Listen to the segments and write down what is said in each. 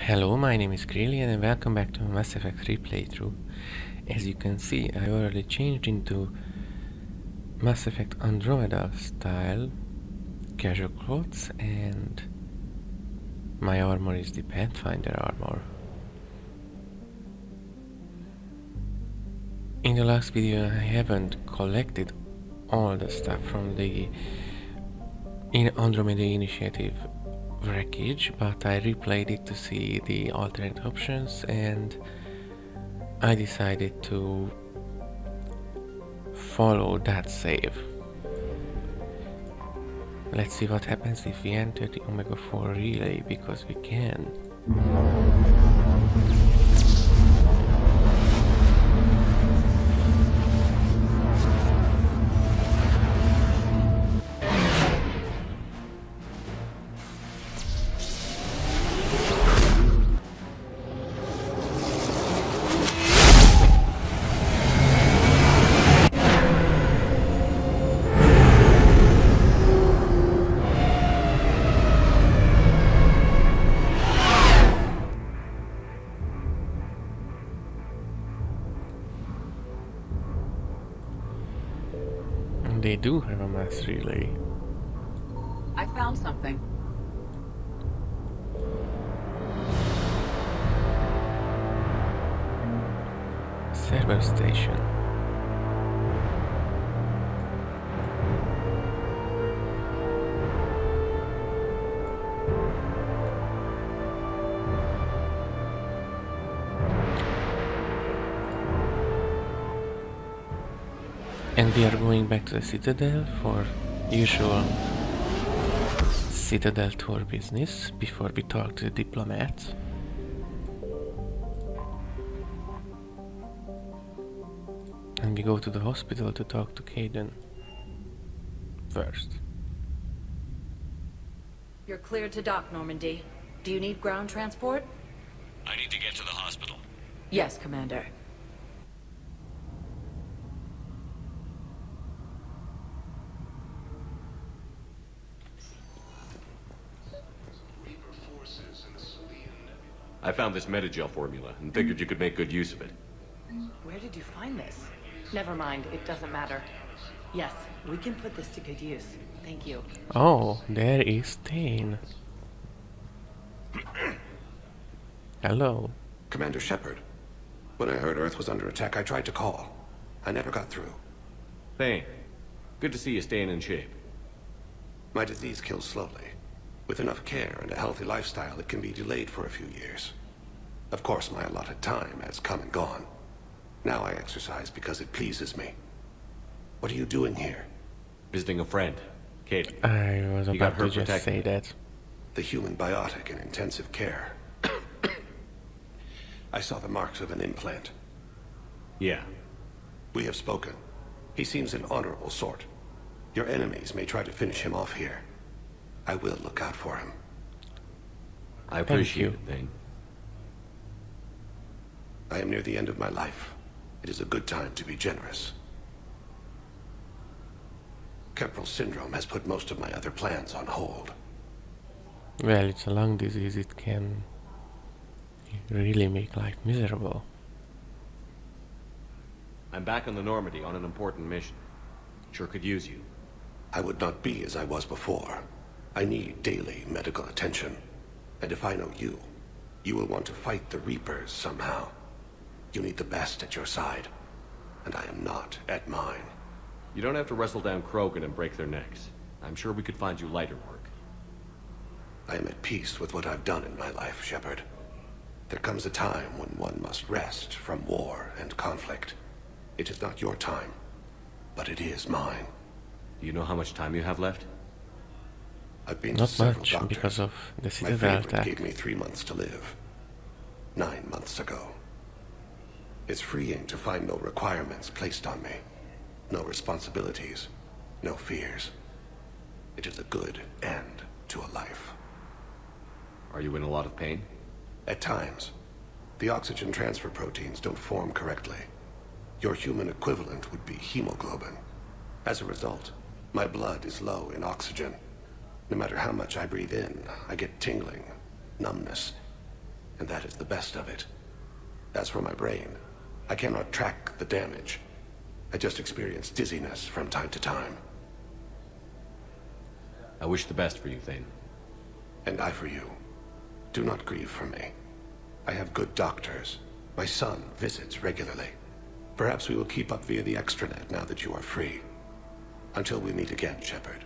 Hello, my name is Creelien and welcome back to Mass Effect 3 playthrough. As you can see, I already changed into Mass Effect Andromeda style casual clothes and my armor is the Pathfinder armor. In the last video I haven't collected all the stuff from the Andromeda initiative wreckage, but I replayed it to see the alternate options and I decided to follow that save. Let's see what happens if we enter the Omega 4 relay, because we can. They do have a mass relay. I found something. Server station. And we are going back to the Citadel for usual Citadel tour business before we talk to the diplomats. And we go to the hospital to talk to Kaidan first. You're cleared to dock, Normandy. Do you need ground transport? I need to get to the hospital. Yes, Commander. I found this metagel formula and figured you could make good use of it. Where did you find this? Never mind, it doesn't matter. Yes, we can put this to good use. Thank you. Oh, there is Stain. Hello. Commander Shepard. When I heard Earth was under attack, I tried to call. I never got through. Thane, good to see you staying in shape. My disease kills slowly. With enough care and a healthy lifestyle, it can be delayed for a few years. Of course, my allotted time has come and gone. Now I exercise because it pleases me. What are you doing here? Visiting a friend, Kate. I was You got about to her just protected. say that. The human biotic in intensive care. I saw the marks of an implant. Yeah. We have spoken. He seems an honorable sort. Your enemies may try to finish him off here. I will look out for him. I appreciate it, Thane. I am near the end of my life. It is a good time to be generous. Kepral syndrome has put most of my other plans on hold. Well, it's a lung disease, it can really make life miserable. I'm back on the Normandy on an important mission. Sure could use you. I would not be as I was before. I need daily medical attention. And if I know you, you will want to fight the Reapers somehow. You need the best at your side, and I am not at mine. You don't have to wrestle down Krogan and break their necks. I'm sure we could find you lighter work. I am at peace with what I've done in my life, Shepard. There comes a time when one must rest from war and conflict. It is not your time, but it is mine. Do you know how much time you have left? I've been to Not several much, doctors. because of the My Citadel favorite attack. gave me 3 months to live. 9 months ago. It's freeing to find no requirements placed on me. No responsibilities. No fears. It is a good end to a life. Are you in a lot of pain? At times. The oxygen transfer proteins don't form correctly. Your human equivalent would be hemoglobin. As a result, my blood is low in oxygen. No matter how much I breathe in, I get tingling, numbness. and that is the best of it. As for my brain, I cannot track the damage. I just experience dizziness from time to time. I wish the best for you, Thane. And I for you. Do not grieve for me. I have good doctors. My son visits regularly. Perhaps we will keep up via the extranet now that you are free. Until we meet again, Shepard.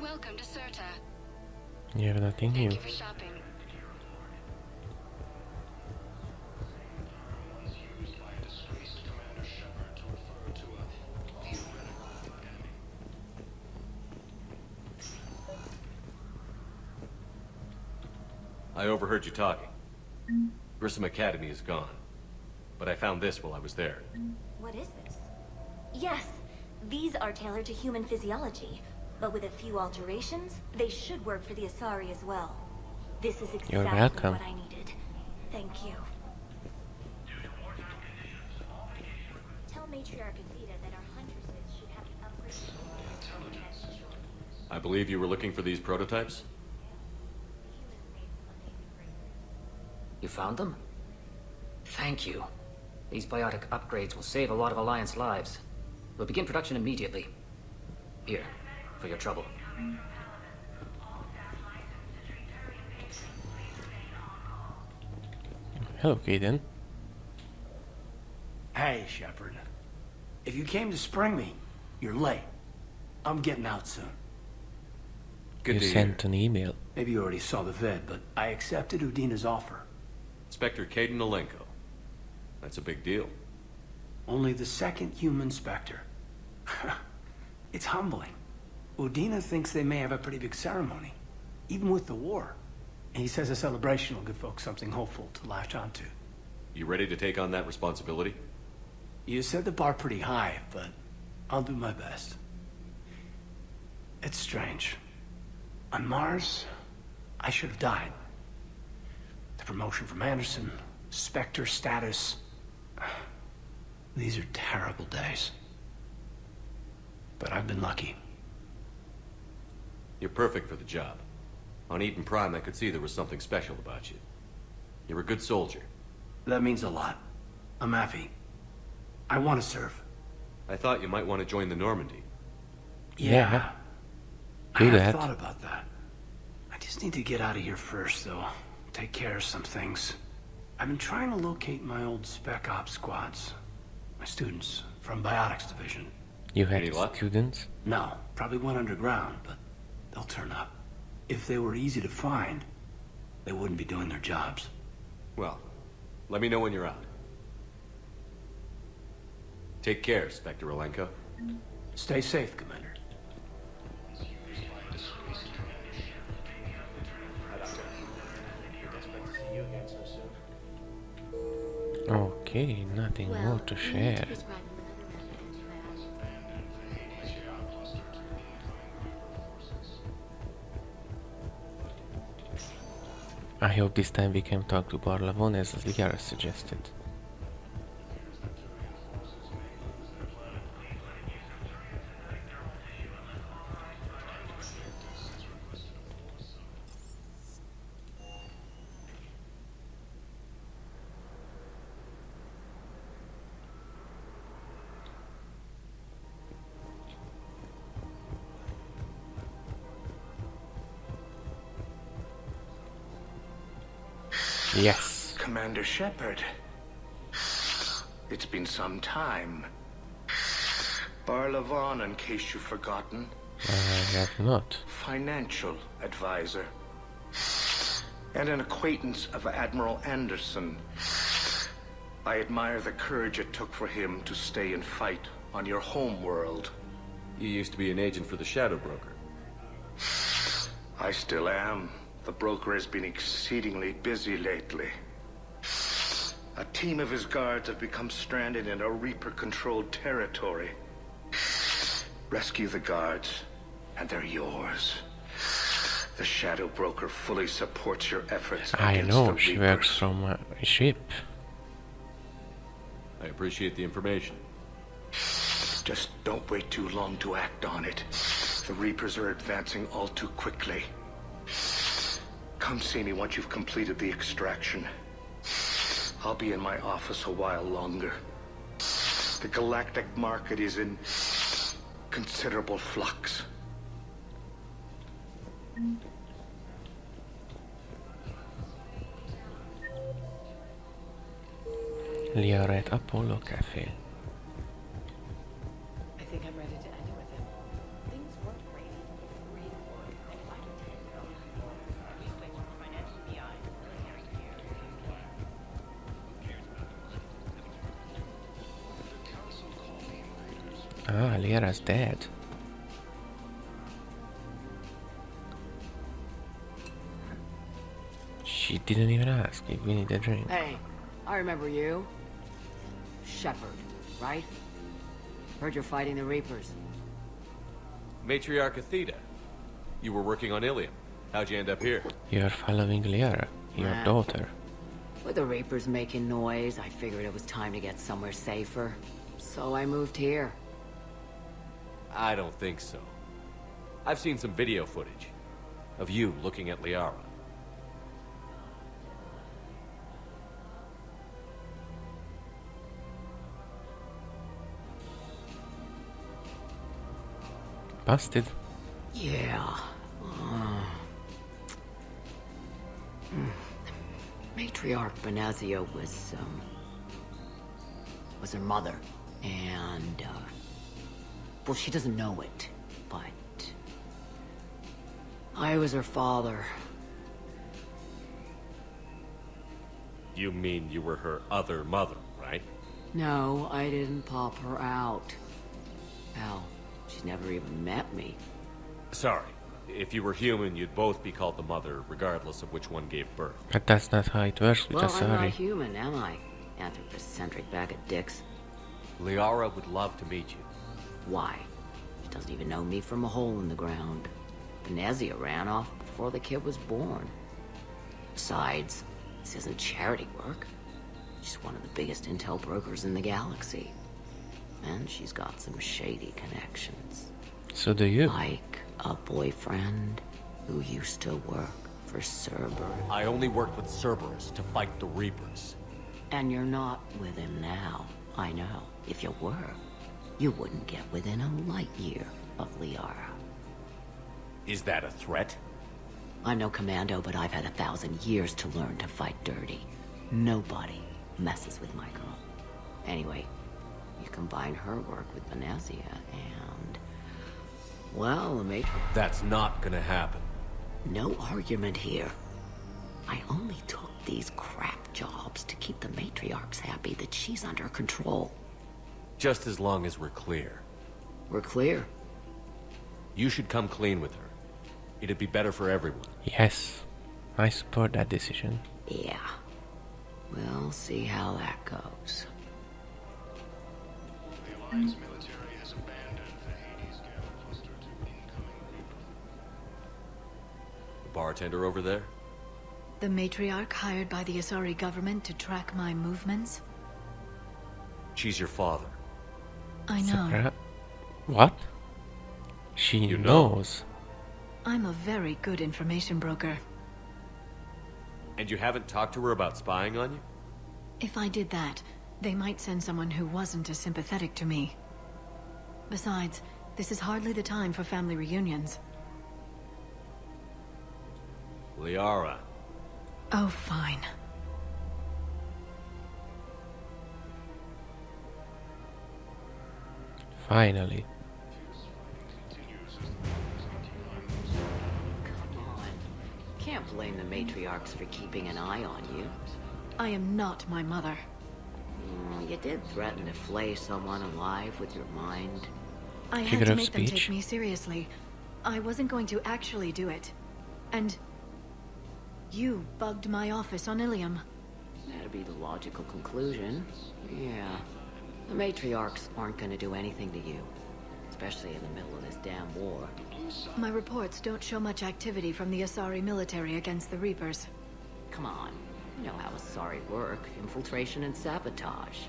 Welcome to Surta. You have nothing new. Thank you for shopping. I overheard you talking. Grissom Academy is gone. But I found this while I was there. What is this? Yes, these are tailored to human physiology, but with a few alterations, they should work for the Asari as well. This is exactly welcome. what I needed. Thank you. Tell Matriarch Athena that our huntresses should have the upgrade. I believe you were looking for these prototypes? You found them? Thank you. These biotic upgrades will save a lot of Alliance lives. We'll begin production immediately. Here, for your trouble. Hello, Kaden. Hey, Shepard. If you came to spring me, you're late. I'm getting out soon. Good You to hear. sent an email. Maybe you already saw the vid, but I accepted Udina's offer. Spectre Caden Alenko. That's a big deal. Only the second human Spectre. It's humbling. Udina thinks they may have a pretty big ceremony, even with the war. And he says a celebration will give folks something hopeful to latch onto. You ready to take on that responsibility? You set the bar pretty high, but I'll do my best. It's strange. On Mars, I should have died. The promotion from Anderson, Spectre status. These are terrible days. But I've been lucky. You're perfect for the job. On Eden Prime, I could see there was something special about you. You're a good soldier. That means a lot. I'm happy. I want to serve. I thought you might want to join the Normandy. Yeah. I Do have that. thought about that. I just need to get out of here first, though. Take care of some things. I've been trying to locate my old Spec Ops squads. My students from Biotics Division. You had Any luck? students? No, probably went underground, but they'll turn up. If they were easy to find, they wouldn't be doing their jobs. Well, let me know when you're out. Take care, Spectre Alenko. Stay safe, Commander. Okay, nothing more to share. I hope this time we can talk to Barlavon as Liara suggested. Yes. Commander Shepard. It's been some time. Barlavon, in case you've forgotten. I have not. Financial advisor. And an acquaintance of Admiral Anderson. I admire the courage it took for him to stay and fight on your home world. You used to be an agent for the Shadow Broker. I still am. The broker has been exceedingly busy lately. A team of his guards have become stranded in a Reaper-controlled territory. Rescue the guards, and they're yours. The Shadow Broker fully supports your efforts I against know, the she Reapers. works from a ship. I appreciate the information. Just don't wait too long to act on it. The Reapers are advancing all too quickly. Come see me once you've completed the extraction. I'll be in my office a while longer. The galactic market is in considerable flux. Liara at Apollo Cafe. I think I'm ready to end it with him. Things weren't great. Reave won, and fighter team fell. These places were financially behind, military gear. Ah, Liara's dead. She didn't even ask if we need a drink. Hey, I remember you. Shepard, right? Heard you're fighting the Reapers. Matriarch Athena. You were working on Ilium. How'd you end up here? You're following Liara, your daughter. With the Reapers making noise, I figured it was time to get somewhere safer. So I moved here. I don't think so. I've seen some video footage of you looking at Liara. Busted. Yeah. Matriarch Benazia was her mother, and well, she doesn't know it, but I was her father. You mean you were her other mother, right? No, I didn't pop her out. Hell, she's never even met me. Sorry. If you were human, you'd both be called the mother, regardless of which one gave birth. But that's not how it works with Well, I'm not Asari. human, am I? Anthropocentric bag of dicks. Liara would love to meet you. Why? She doesn't even know me from a hole in the ground. Benazia ran off before the kid was born. Besides, this isn't charity work. She's one of the biggest intel brokers in the galaxy. And she's got some shady connections. So do you. Like a boyfriend who used to work for Cerberus. I only worked with Cerberus to fight the Reapers. And you're not with him now. I know. If you were, you wouldn't get within a light year of Liara. Is that a threat? I'm no commando, but I've had 1,000 years to learn to fight dirty. Nobody messes with my girl. Anyway, you combine her work with Benazia and... well, the Matrix... That's not gonna happen. No argument here. I only took these crap jobs to keep the matriarchs happy that she's under control. Just as long as we're clear. We're clear. You should come clean with her. It'd be better for everyone. Yes, I support that decision. Yeah. We'll see how that goes. The Alliance military has abandoned the Hades Gale cluster to incoming Reaper. The bartender over there? The matriarch hired by the Asari government to track my movements? She's your father. I know. What? She knows. I'm a very good information broker. And you haven't talked to her about spying on you? If I did that, they might send someone who wasn't as sympathetic to me. Besides, this is hardly the time for family reunions. Liara. Oh, fine. Finally. Come on. Can't blame the matriarchs for keeping an eye on you. I am not my mother. You did threaten to flay someone alive with your mind. I had to make them take me seriously. I wasn't going to actually do it. And... you bugged my office on Ilium. That'd be the logical conclusion. Yeah. The matriarchs aren't gonna do anything to you. Especially in the middle of this damn war. My reports don't show much activity from the Asari military against the Reapers. Come on. You know how Asari work. Infiltration and sabotage.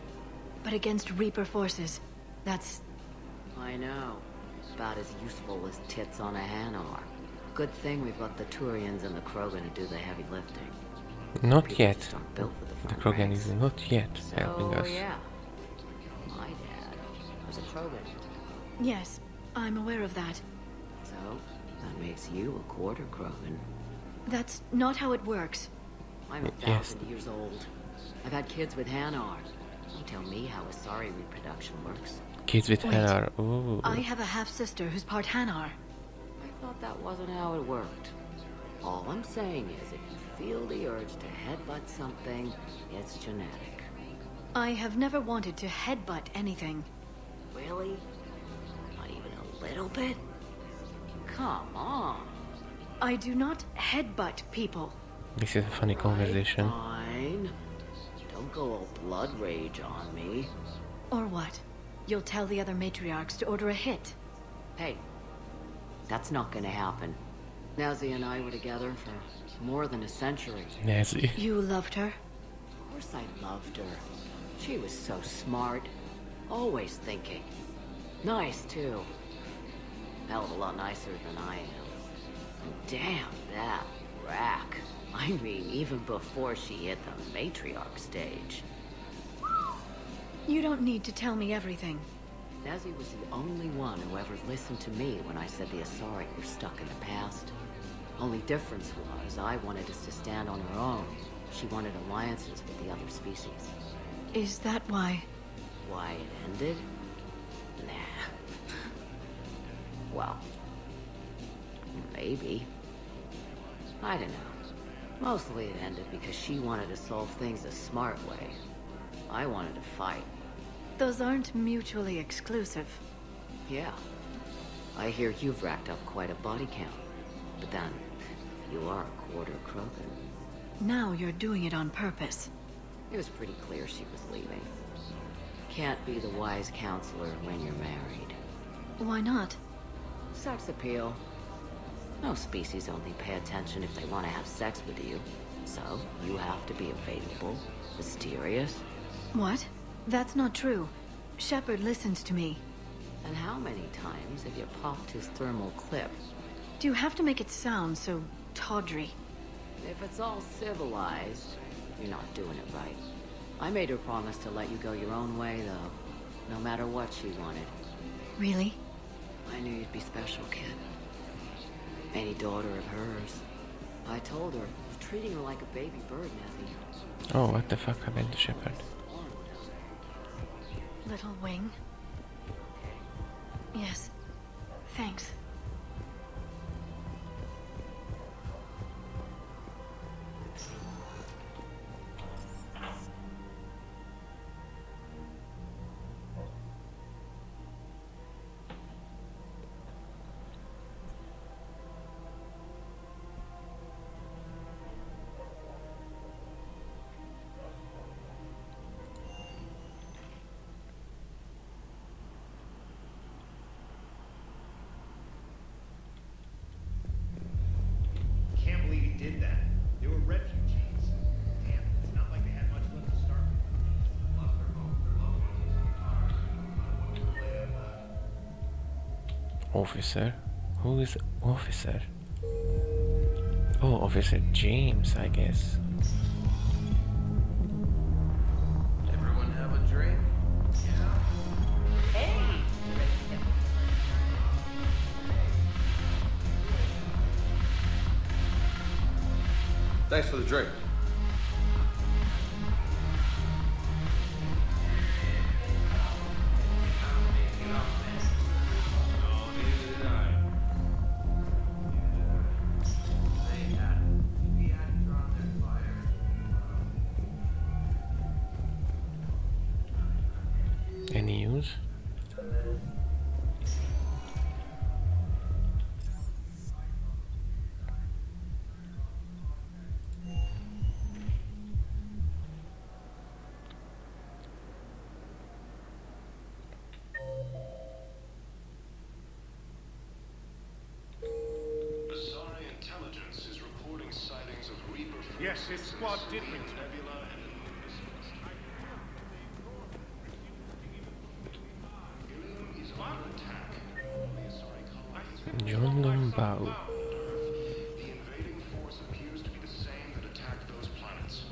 But against Reaper forces, that's... I know. About as useful as tits on a Hanar. Good thing we've got the Turians and the Krogan to do the heavy lifting. Not People yet. just aren't built for the The front Krogan ranks. is not yet helping us. Yeah. My dad was a Krogan. Yes, I'm aware of that. So, that makes you a quarter Krogan. That's not how it works. I'm 1,000 years old. I've had kids with Hanar. Don't tell me how Asari reproduction works. Kids with Wait. Hanar. Ooh. I have a half-sister who's part Hanar. I thought that wasn't how it worked. All I'm saying is if you feel the urge to headbutt something, it's genetic. I have never wanted to headbutt anything. Really? Not even a little bit? Come on. I do not headbutt people. This is a funny conversation. Fine. Don't go all blood rage on me. Or what? You'll tell the other matriarchs to order a hit. Hey, that's not gonna happen. Nazi and I were together for more than a century. Nazi. You loved her? Of course I loved her. She was so smart. Always thinking. Nice, too. Hell of a lot nicer than I am. And damn, that rack. I mean, even before she hit the matriarch stage. You don't need to tell me everything. Nazi was the only one who ever listened to me when I said the Asari were stuck in the past. Only difference was I wanted us to stand on our own. She wanted alliances with the other species. Is that why? Why it ended? Nah. Well, maybe. I don't know. Mostly it ended because she wanted to solve things a smart way. I wanted to fight. Those aren't mutually exclusive. Yeah. I hear you've racked up quite a body count. But then, you are a quarter Krogan. Now you're doing it on purpose. It was pretty clear she was leaving. Can't be the wise counselor when you're married. Why not? Sex appeal. Most species only pay attention if they want to have sex with you. So, you have to be available, mysterious. What? That's not true. Shepard listens to me. And how many times have you popped his thermal clip? Do you have to make it sound so tawdry? If it's all civilized, you're not doing it right. I made her promise to let you go your own way, though. No matter what she wanted. Really? I knew you'd be special, kid. Any daughter of hers. I told her, you're treating her like a baby bird, Nazi. Oh, what the fuck happened to Shepard? Little wing? Yes. Thanks. Can't believe he did that. They were refugees. Damn, it's not like they had much left to start with. Lost their home, their loved ones. Officer? Who is officer? Oh, Officer James, I guess. Everyone have a drink? Yeah. Hey! Thanks for the drink. Any use? Asari intelligence is reporting sightings of Reaper. Yes, it's Squad Diplomats. Is under attack. John Bow. The invading force appears to be the same that attacked those planets.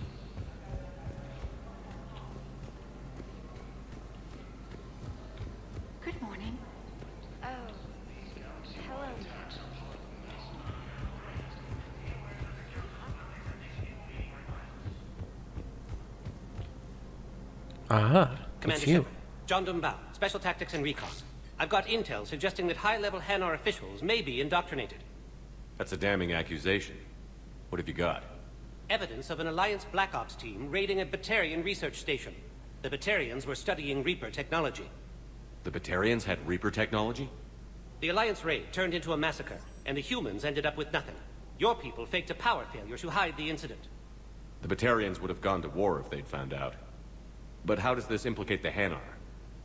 Good morning. Oh. Hello. Aha, it's Commander you. Shepard, John Dumbao, Special Tactics and Recon. I've got intel suggesting that high-level Hanar officials may be indoctrinated. That's a damning accusation. What have you got? Evidence of an Alliance Black Ops team raiding a Batarian research station. The Batarians were studying Reaper technology. The Batarians had Reaper technology? The Alliance raid turned into a massacre, and the humans ended up with nothing. Your people faked a power failure to hide the incident. The Batarians would have gone to war if they'd found out. But how does this implicate the Hanar?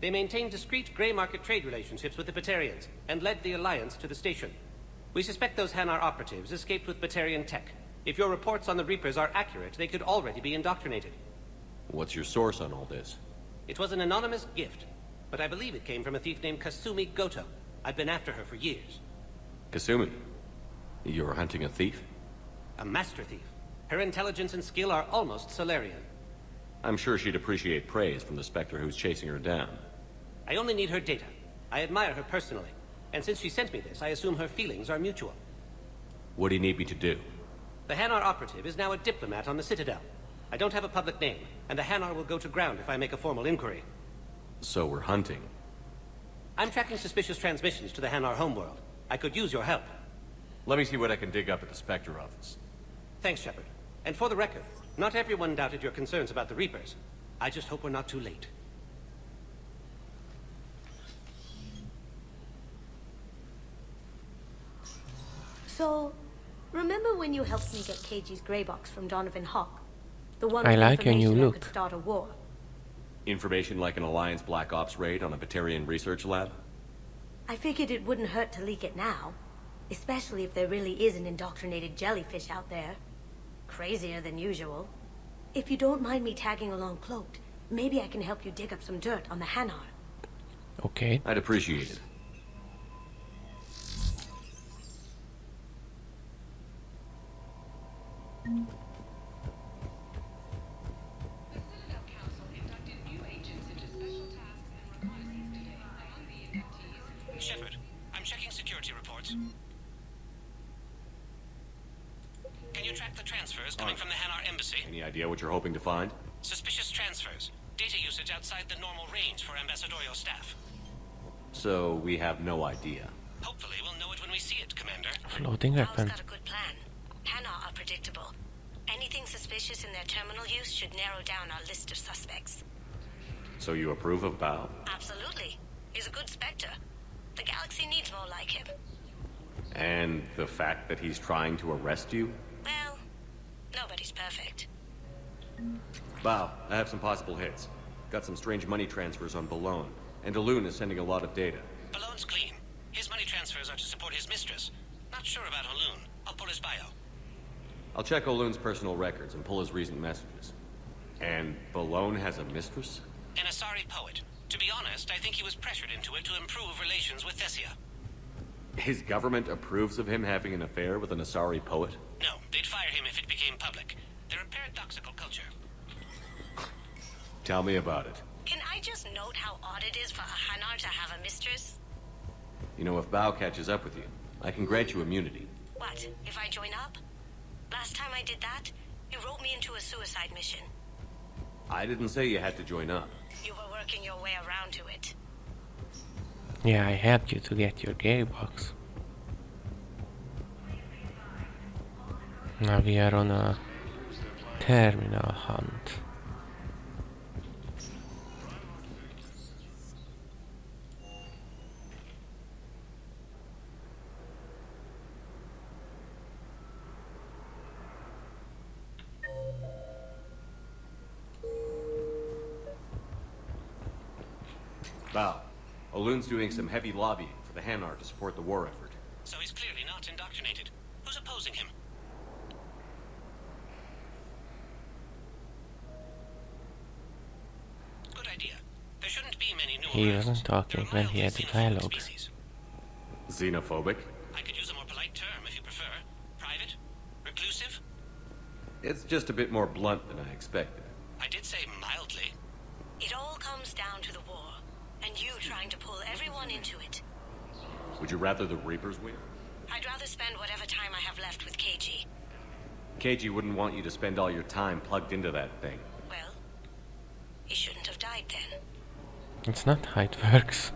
They maintained discreet gray market trade relationships with the Batarians, and led the Alliance to the station. We suspect those Hanar operatives escaped with Batarian tech. If your reports on the Reapers are accurate, they could already be indoctrinated. What's your source on all this? It was an anonymous gift, but I believe it came from a thief named Kasumi Goto. I've been after her for years. Kasumi? You're hunting a thief? A master thief. Her intelligence and skill are almost Solarian. I'm sure she'd appreciate praise from the Spectre who's chasing her down. I only need her data. I admire her personally, and since she sent me this, I assume her feelings are mutual. What do you need me to do? The Hanar operative is now a diplomat on the Citadel. I don't have a public name, and the Hanar will go to ground if I make a formal inquiry. So we're hunting. I'm tracking suspicious transmissions to the Hanar homeworld. I could use your help. Let me see what I can dig up at the Spectre office. Thanks, Shepard. And for the record, not everyone doubted your concerns about the Reapers. I just hope we're not too late. So, remember when you helped me get KG's grey box from Donovan Hawk? The one I with like your new information that look. could start a war. Information like an Alliance Black Ops raid on a Batarian research lab? I figured it wouldn't hurt to leak it now. Especially if there really is an indoctrinated jellyfish out there. Crazier than usual. If you don't mind me tagging along cloaked, maybe I can help you dig up some dirt on the Hanar. Okay. I'd appreciate it. Shepard, I'm checking security reports. Can you track the transfers coming from the Hanar embassy? Any idea what you're hoping to find? Suspicious transfers. Data usage outside the normal range for ambassadorial staff. So we have no idea. Hopefully we'll know it when we see it, Commander. Floating weapon. got a good plan. Hanar are predictable. Anything suspicious in their terminal use should narrow down our list of suspects. So you approve of Bao? Absolutely. He's a good Spectre. The galaxy needs more like him. And the fact that he's trying to arrest you? Well, nobody's perfect. Bao, I have some possible hits. Got some strange money transfers on Balone, and Alun is sending a lot of data. Balone's clean. His money transfers are to support his mistress. Not sure about Alun. I'll pull his bio. I'll check Olun's personal records and pull his recent messages. And Balone has a mistress? An Asari poet. To be honest, I think he was pressured into it to improve relations with Thessia. His government approves of him having an affair with an Asari poet? No, they'd fire him if it became public. They're a paradoxical culture. Tell me about it. Can I just note how odd it is for a Hanar to have a mistress? You know, if Bao catches up with you, I can grant you immunity. What, if I join up? Last time I did that, you wrote me into a suicide mission. I didn't say you had to join up. You were working your way around to it. Yeah, I helped you to get your gay box. Now we are on a terminal hunt. Bao, Olun's doing some heavy lobbying for the Hanar to support the war effort. So he's clearly not indoctrinated. Who's opposing him? Good idea. There shouldn't be many new He wasn't talking when he had the dialogue. Xenophobic? I could It's just a bit more blunt than I expected. I did say mildly. It all comes down to the war, and you trying to pull everyone into it. Would you rather the Reapers win? I'd rather spend whatever time I have left with KG. KG wouldn't want you to spend all your time plugged into that thing. Well, he shouldn't have died then. It's not how it works.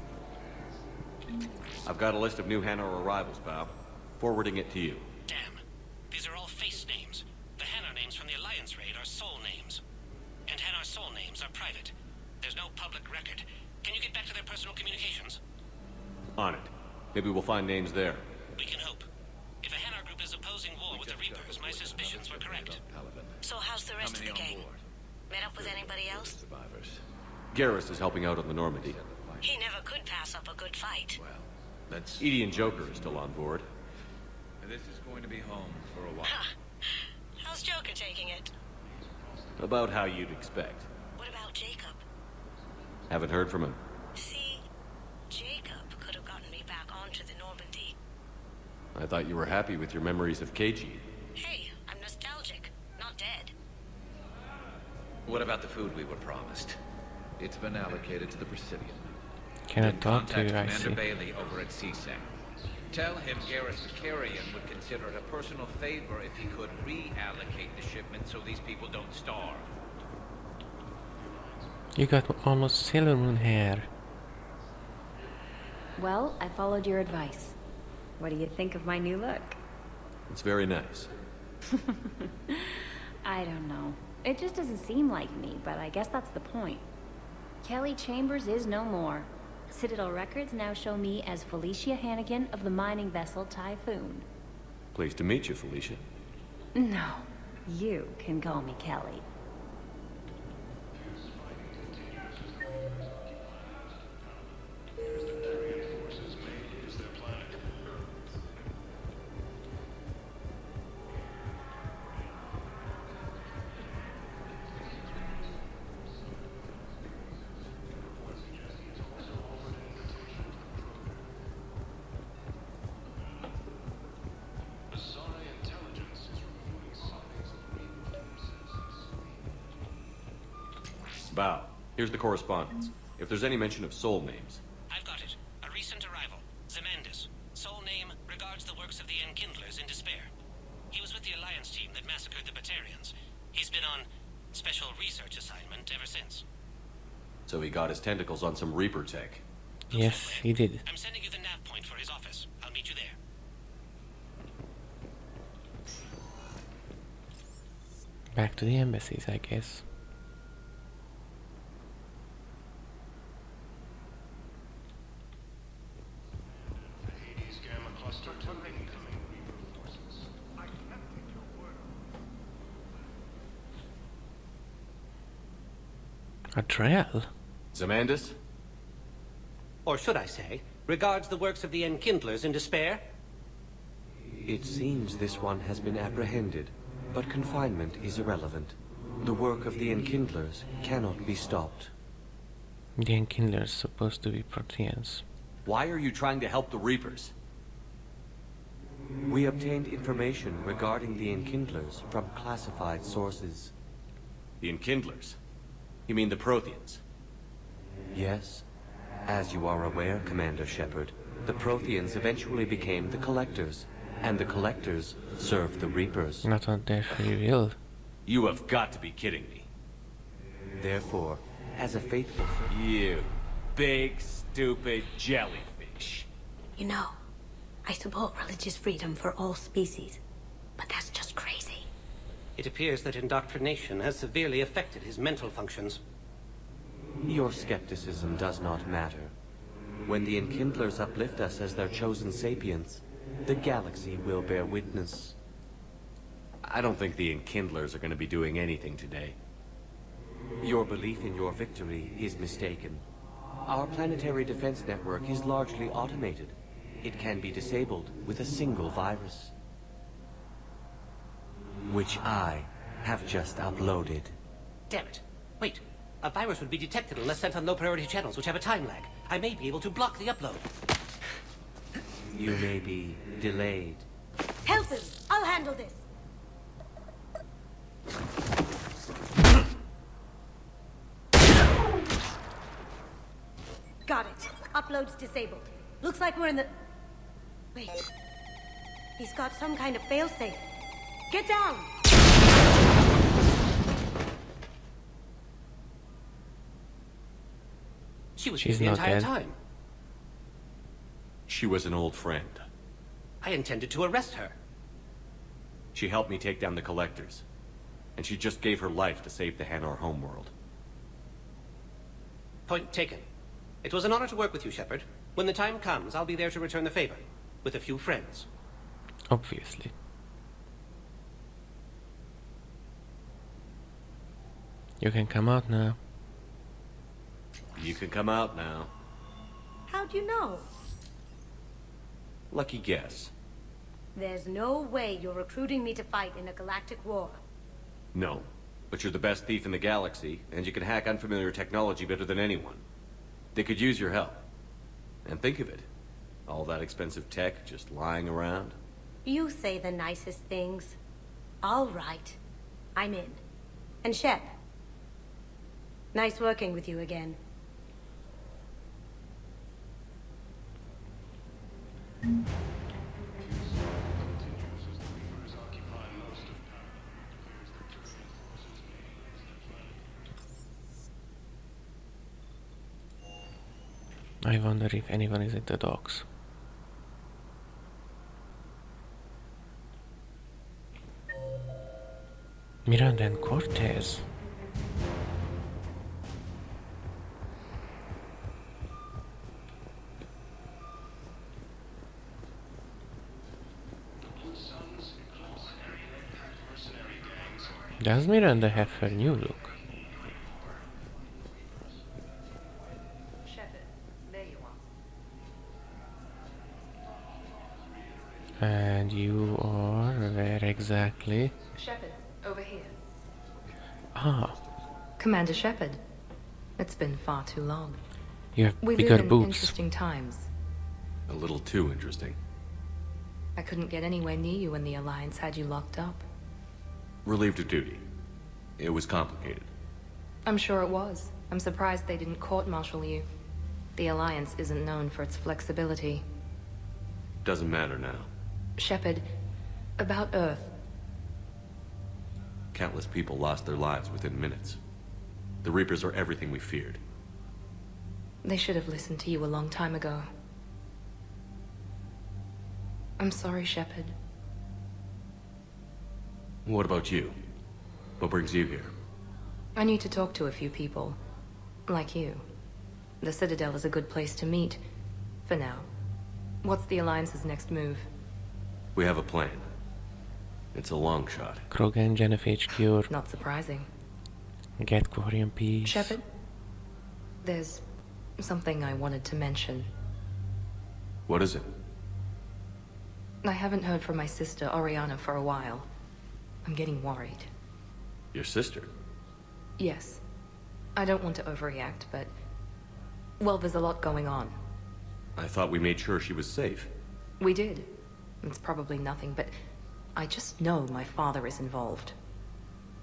I've got a list of new Hanar arrivals, Bob. Forwarding it to you. Damn. These are all face names. The Hanar names from the Alliance raid are soul names. And Hanar soul names are private. There's no public record. Can you get back to their personal communications? On it. Maybe we'll find names there. We can hope. If a Hanar group is opposing war with the Reapers, my suspicions were correct. So how's the rest of the gang? Met up with anybody else? Garrus is helping out on the Normandy. He never could pass up a good fight. Edie and Joker are still on board. This is going to be home for a while. How's Joker taking it? About how you'd expect. What about Jacob? Haven't heard from him. See, Jacob could have gotten me back onto the Normandy. I thought you were happy with your memories of KG. Hey, I'm nostalgic, not dead. What about the food we were promised? It's been allocated to the Presidium. Can I talk to you, I Commander see. Bailey over at CSEC. Tell him Garrus Creelien would consider it a personal favor if he could reallocate the shipment so these people don't starve. You got almost Sailor Moon hair. Well, I followed your advice. What do you think of my new look? It's very nice. I don't know. It just doesn't seem like me, but I guess that's the point. Kelly Chambers is no more. Citadel records now show me as Felicia Hannigan of the mining vessel Typhoon. Pleased to meet you, Felicia. No, you can call me Kelly. Bow. Here's the correspondence. If there's any mention of soul names. I've got it. A recent arrival. Zemandis. Soul name regards the works of the Enkindlers in despair. He was with the Alliance team that massacred the Batarians. He's been on special research assignment ever since. So he got his tentacles on some Reaper tech. Yes, he did. I'm sending you the nav point for his office. I'll meet you there. Back to the embassies, I guess. A trail? Zemandis? Or should I say, regards the works of the Enkindlers in despair? It seems this one has been apprehended, but confinement is irrelevant. The work of the Enkindlers cannot be stopped. The Enkindlers supposed to be Proteans. Why are you trying to help the Reapers? We obtained information regarding the Enkindlers from classified sources. The Enkindlers? You mean the Protheans? Yes. As you are aware, Commander Shepard, the Protheans eventually became the Collectors, and the Collectors served the Reapers. Not on their free will. You have got to be kidding me. Therefore, as a faithful... You big, stupid jellyfish. You know, I support religious freedom for all species, but that's just crazy. It appears that indoctrination has severely affected his mental functions. Your skepticism does not matter. When the Enkindlers uplift us as their chosen sapients, the galaxy will bear witness. I don't think the Enkindlers are going to be doing anything today. Your belief in your victory is mistaken. Our planetary defense network is largely automated. It can be disabled with a single virus, which I have just uploaded. Damn it. Wait. A virus would be detected unless sent on low-priority channels, which have a time lag. I may be able to block the upload. You may be delayed. Help him! I'll handle this! Got it. Upload's disabled. Looks like we're in the... Wait. He's got some kind of failsafe. Get down! She was She's here the not entire dead. time. She was an old friend. I intended to arrest her. She helped me take down the Collectors. And she just gave her life to save the Hanar homeworld. Point taken. It was an honor to work with you, Shepard. When the time comes, I'll be there to return the favor. With a few friends. Obviously. You can come out now. You can come out now. How'd you know? Lucky guess. There's no way you're recruiting me to fight in a galactic war. No. But you're the best thief in the galaxy, and you can hack unfamiliar technology better than anyone. They could use your help. And think of it. All that expensive tech just lying around. You say the nicest things. All right. I'm in. And Shep. Nice working with you again. I wonder if anyone is at the docks. Miranda and Cortez. Does Miranda have her new look? Shepard, there you are. And you are where exactly? Shepard, over here. Ah, Commander Shepard. It's been far too long. you have We bigger live in boobs. interesting times. A little too interesting. I couldn't get anywhere near you when the Alliance had you locked up. Relieved of duty. It was complicated. I'm sure it was. I'm surprised they didn't court-martial you. The Alliance isn't known for its flexibility. Doesn't matter now. Shepard, about Earth. Countless people lost their lives within minutes. The Reapers are everything we feared. They should have listened to you a long time ago. I'm sorry, Shepard. What about you? What brings you here? I need to talk to a few people. Like you. The Citadel is a good place to meet. For now. What's the Alliance's next move? We have a plan. It's a long shot. Krogan, Genophage Cure. Not surprising. Get Quarian Peace. Shepard? There's something I wanted to mention. What is it? I haven't heard from my sister, Oriana, for a while. I'm getting worried. Your sister? Yes. I don't want to overreact, but... well, there's a lot going on. I thought we made sure she was safe. We did. It's probably nothing, but... I just know my father is involved.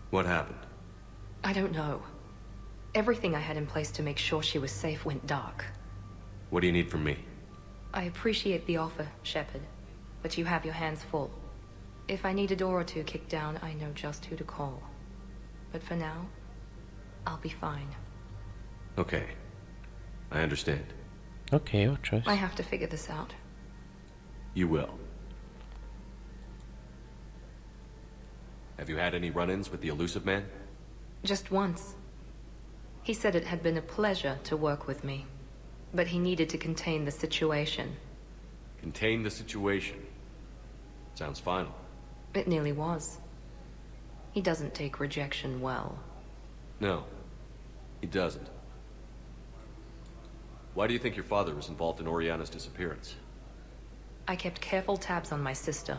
What happened? I don't know. Everything I had in place to make sure she was safe went dark. What do you need from me? I appreciate the offer, Shepard, but you have your hands full. If I need a door or two kicked down, I know just who to call. But for now, I'll be fine. Okay. I understand. Okay, your choice. I have to figure this out. You will. Have you had any run-ins with the Elusive Man? Just once. He said it had been a pleasure to work with me, but he needed to contain the situation. Contain the situation. Sounds final. It nearly was. He doesn't take rejection well. No, he doesn't. Why do you think your father was involved in Oriana's disappearance? I kept careful tabs on my sister.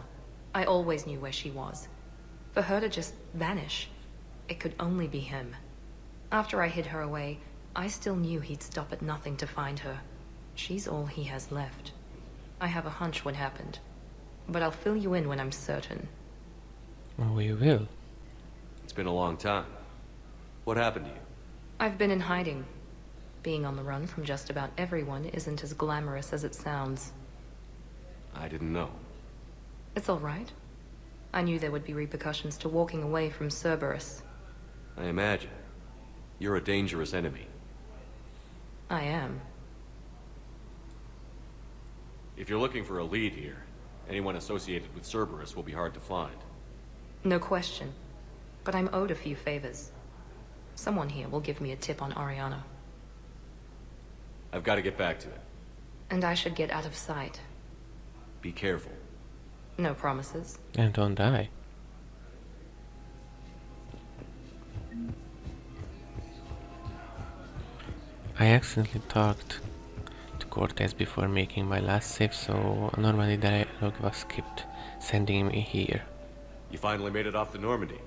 I always knew where she was. For her to just vanish, it could only be him. After I hid her away, I still knew he'd stop at nothing to find her. She's all he has left. I have a hunch what happened, but I'll fill you in when I'm certain. Oh, we will. It's been a long time. What happened to you? I've been in hiding. Being on the run from just about everyone isn't as glamorous as it sounds. I didn't know. It's all right. I knew there would be repercussions to walking away from Cerberus. I imagine. You're a dangerous enemy. I am. If you're looking for a lead here, anyone associated with Cerberus will be hard to find. No question. But I'm owed a few favors. Someone here will give me a tip on Ariana. I've got to get back to it. And I should get out of sight. Be careful. No promises. And don't die. I accidentally talked to Cortez before making my last save, so Normandy dialogue was skipped, sending me here. You finally made it off the Normandy.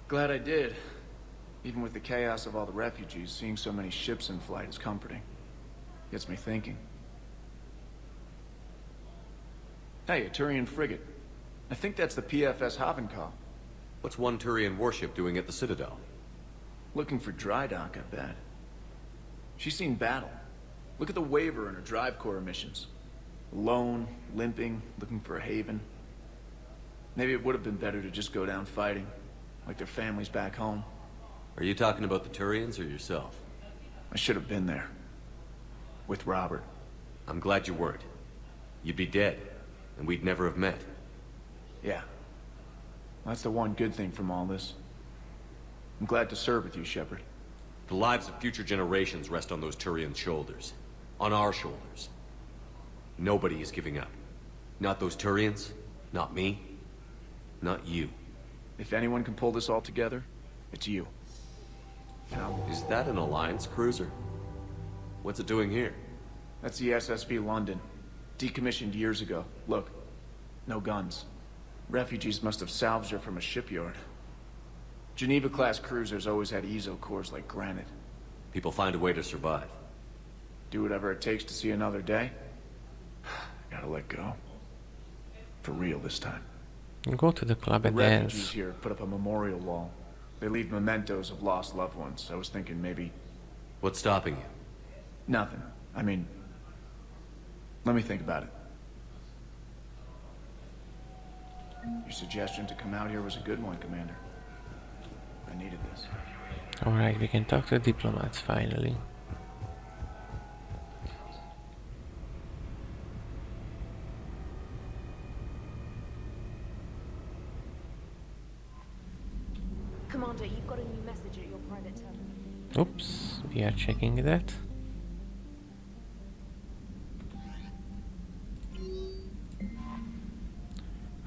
Glad I did. Even with the chaos of all the refugees, seeing so many ships in flight is comforting. Gets me thinking. Hey, a Turian frigate. I think that's the PFS Havenkal. What's one Turian warship doing at the Citadel? Looking for dry dock, I bet. She's seen battle. Look at the waiver in her drive corps missions. Alone, limping, looking for a haven. Maybe it would have been better to just go down fighting, like their families back home. Are you talking about the Turians or yourself? I should have been there. With Robert. I'm glad you weren't. You'd be dead, and we'd never have met. Yeah. That's the one good thing from all this. I'm glad to serve with you, Shepard. The lives of future generations rest on those Turian shoulders. On our shoulders. Nobody is giving up. Not those Turians, not me, not you. If anyone can pull this all together, it's you. Is that an Alliance cruiser? What's it doing here? That's the SSV London. Decommissioned years ago. Look, no guns. Refugees must have salvaged her from a shipyard. Geneva-class cruisers always had ezo cores like granite. People find a way to survive. Do whatever it takes to see another day. Gotta let go. For real this time. Go to the club and Refugees dance. here put up a memorial wall. They leave mementos of lost loved ones. I was thinking maybe... What's stopping you? Nothing. I mean... Let me think about it. Your suggestion to come out here was a good one, Commander. I needed this. Alright, we can talk to the diplomats finally. Commander, you've got a new message at your private terminal. Oops, we are checking that.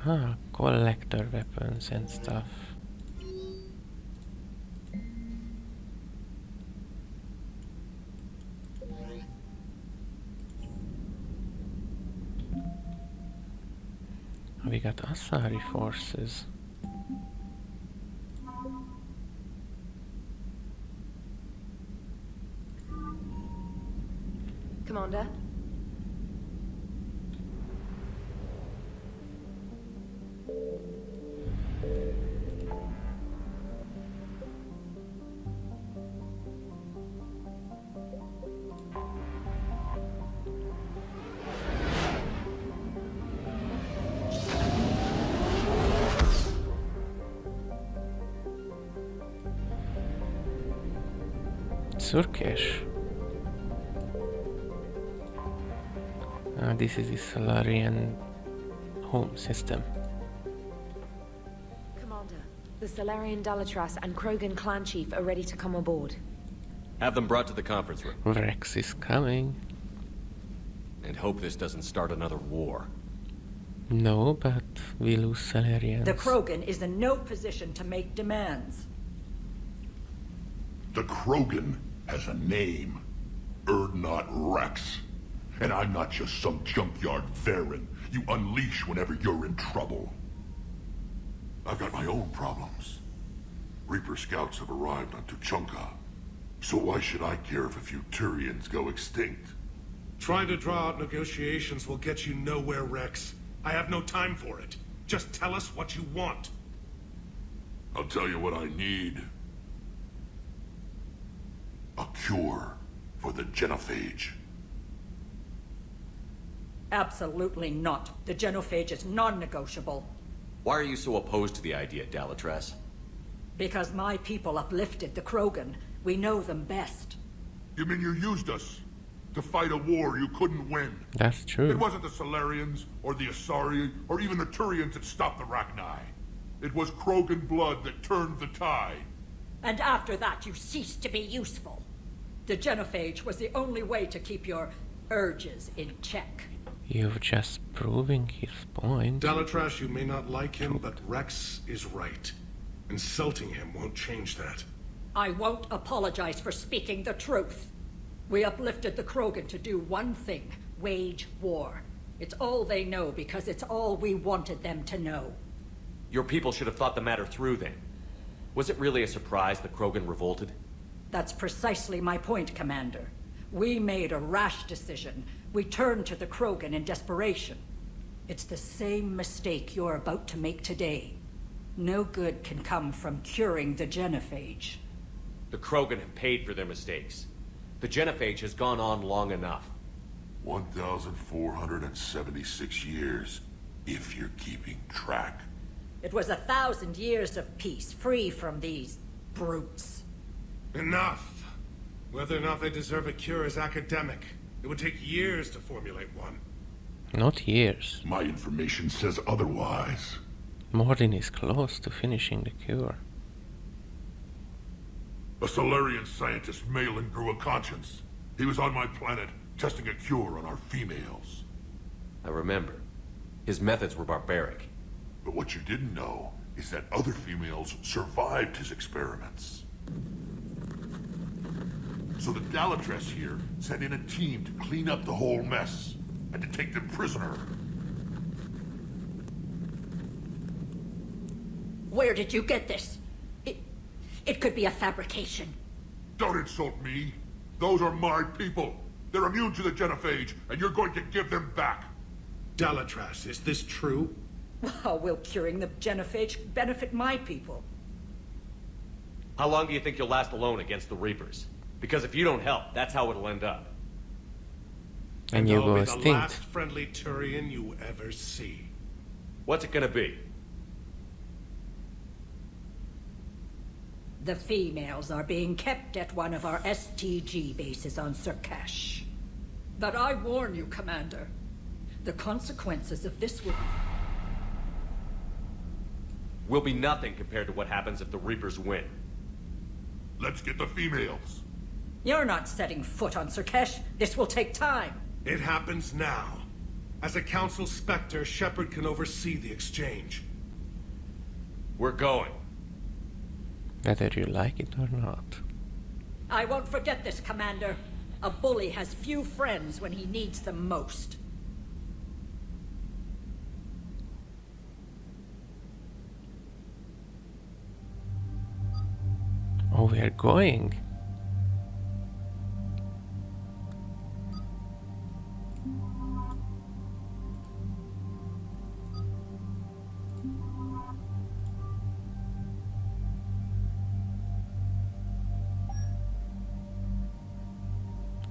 Ah, collector weapons and stuff. We got Asari forces. Commander? Sur'Kesh. This is the Solarian home system. Commander, the Solarian Dalatras and Krogan clan chief are ready to come aboard. Have them brought to the conference room. Rex is coming. And hope this doesn't start another war. No, but we lose Solarians. The Krogan is in no position to make demands. The Krogan has a name. Urdnot Rex. And I'm not just some junkyard Varen you unleash whenever you're in trouble. I've got my own problems. Reaper scouts have arrived on Tuchanka. So why should I care if a few Turians go extinct? Trying to draw out negotiations will get you nowhere, Rex. I have no time for it. Just tell us what you want. I'll tell you what I need. A cure for the genophage. Absolutely not. The genophage is non-negotiable. Why are you so opposed to the idea, Dalatress? Because my people uplifted the Krogan. We know them best. You mean you used us to fight a war you couldn't win? That's true. It wasn't the Solarians, or the Asari, or even the Turians that stopped the Rachni. It was Krogan blood that turned the tide. And after that, you ceased to be useful. The genophage was the only way to keep your urges in check. You're just proving his point. Dalatrash, you may not like him, but Rex is right. Insulting him won't change that. I won't apologize for speaking the truth. We uplifted the Krogan to do one thing, wage war. It's all they know because it's all we wanted them to know. Your people should have thought the matter through then. Was it really a surprise the Krogan revolted? That's precisely my point, Commander. We made a rash decision. We turned to the Krogan in desperation. It's the same mistake you're about to make today. No good can come from curing the genophage. The Krogan have paid for their mistakes. The genophage has gone on long enough. 1,476 years, if you're keeping track. It was 1,000 years of peace, free from these brutes. Enough! Whether or not they deserve a cure is academic. It would take years to formulate one. Not years. My information says otherwise. Mordin is close to finishing the cure. A Solarian scientist, Malin, grew a conscience. He was on my planet, testing a cure on our females. I remember. His methods were barbaric. But what you didn't know is that other females survived his experiments. So the Dalatress here sent in a team to clean up the whole mess, and to take them prisoner. Where did you get this? It could be a fabrication. Don't insult me. Those are my people. They're immune to the genophage, and you're going to give them back. Dalatrass, is this true? How will curing the genophage benefit my people? How long do you think you'll last alone against the Reapers? Because if you don't help, that's how it'll end up. And you go the extinct. last friendly Turian you ever see. What's it gonna be? The females are being kept at one of our STG bases on Sur'Kesh. But I warn you, Commander, the consequences of this will be nothing compared to what happens if the Reapers win. Let's get the females. You're not setting foot on Sur'Kesh. This will take time. It happens now. As a Council Spectre, Shepard can oversee the exchange. We're going. Whether you like it or not. I won't forget this, Commander. A bully has few friends when he needs them most. Oh, we're going.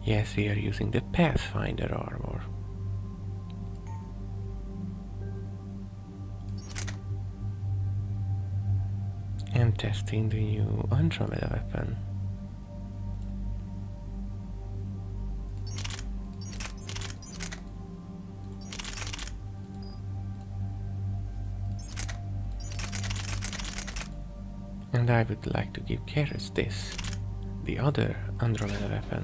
Yes, we are using the Pathfinder armor. And testing the new Andromeda weapon. And I would like to give Keres this, the other Andromeda weapon.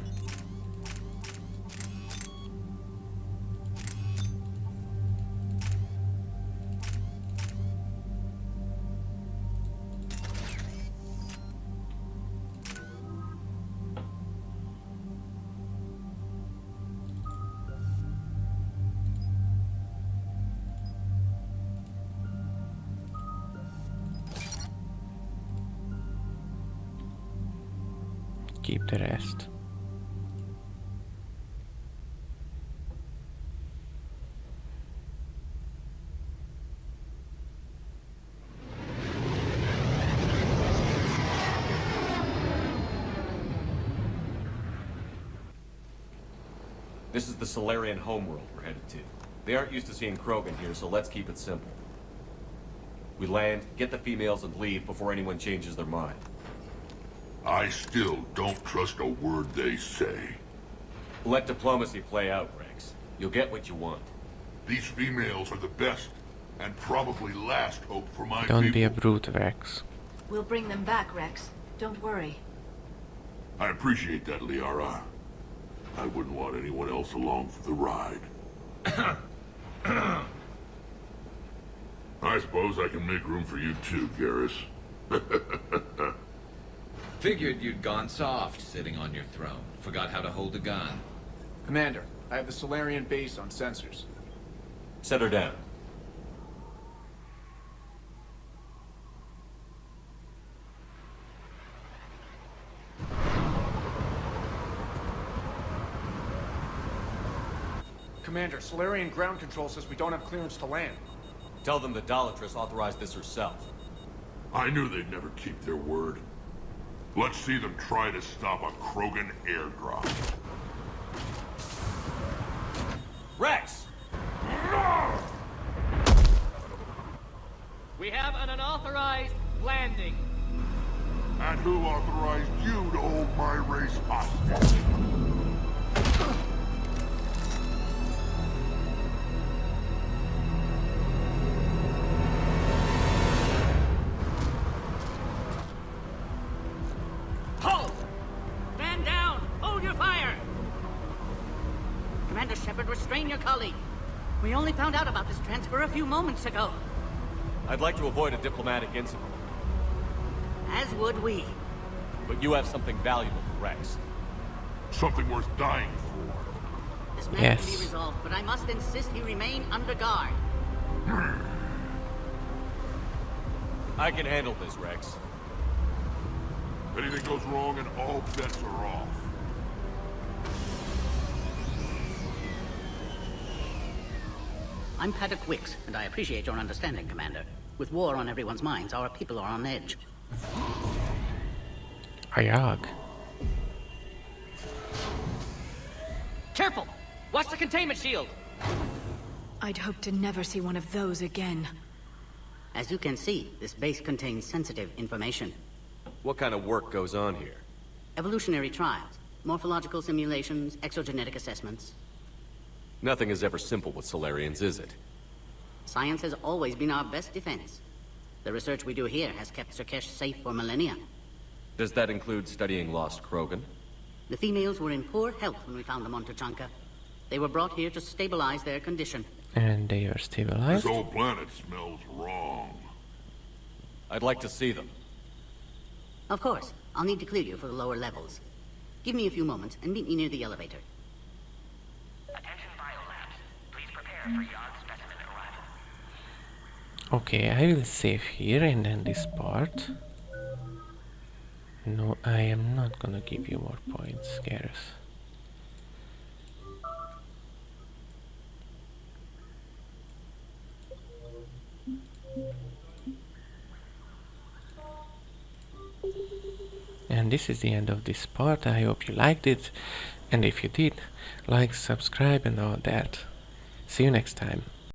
Keep the rest. This is the Solarian homeworld we're headed to. They aren't used to seeing Krogan here, so let's keep it simple. We land, get the females, and leave before anyone changes their mind. I still don't trust a word they say. Let diplomacy play out, Rex. You'll get what you want. These females are the best, and probably last hope for my Don't people. be a brute, Rex. We'll bring them back, Rex. Don't worry. I appreciate that, Liara. I wouldn't want anyone else along for the ride. I suppose I can make room for you too, Garrus. Figured you'd gone soft sitting on your throne. Forgot how to hold a gun. Commander, I have the Solarian base on sensors. Set her down. Commander, Solarian ground control says we don't have clearance to land. Tell them the Dalatrass authorized this herself. I knew they'd never keep their word. Let's see them try to stop a Krogan airdrop. Rex! We have an unauthorized landing. And who authorized you to hold my race hostage? Hold! Stand down! Hold your fire! Commander Shepard, restrain your colleague. We only found out about this transfer a few moments ago. I'd like to avoid a diplomatic incident. As would we. But you have something valuable to Rex. Something worth dying for. This matter can be resolved, but I must insist he remain under guard. I can handle this, Rex. If anything goes wrong and all bets are off. I'm Paddock Wicks, and I appreciate your understanding, Commander. With war on everyone's minds, our people are on edge. Ayag. Careful! Watch the containment shield! I'd hope to never see one of those again. As you can see, this base contains sensitive information. What kind of work goes on here? Evolutionary trials, morphological simulations, exogenetic assessments. Nothing is ever simple with Solarians, is it? Science has always been our best defense. The research we do here has kept Sur'Kesh safe for millennia. Does that include studying lost Krogan? The females were in poor health when we found them on Tuchanka. They were brought here to stabilize their condition. And they are stabilized. This whole planet smells wrong. I'd like to see them. Of course. I'll need to clear you for the lower levels. Give me a few moments and meet me near the elevator. Attention biolabs. Please prepare for yard specimen arrival. Okay, I will save here and end this part. No, I am not gonna give you more points, Garrus. And this is the end of this part. I hope you liked it, and if you did, like, subscribe and all that. See you next time.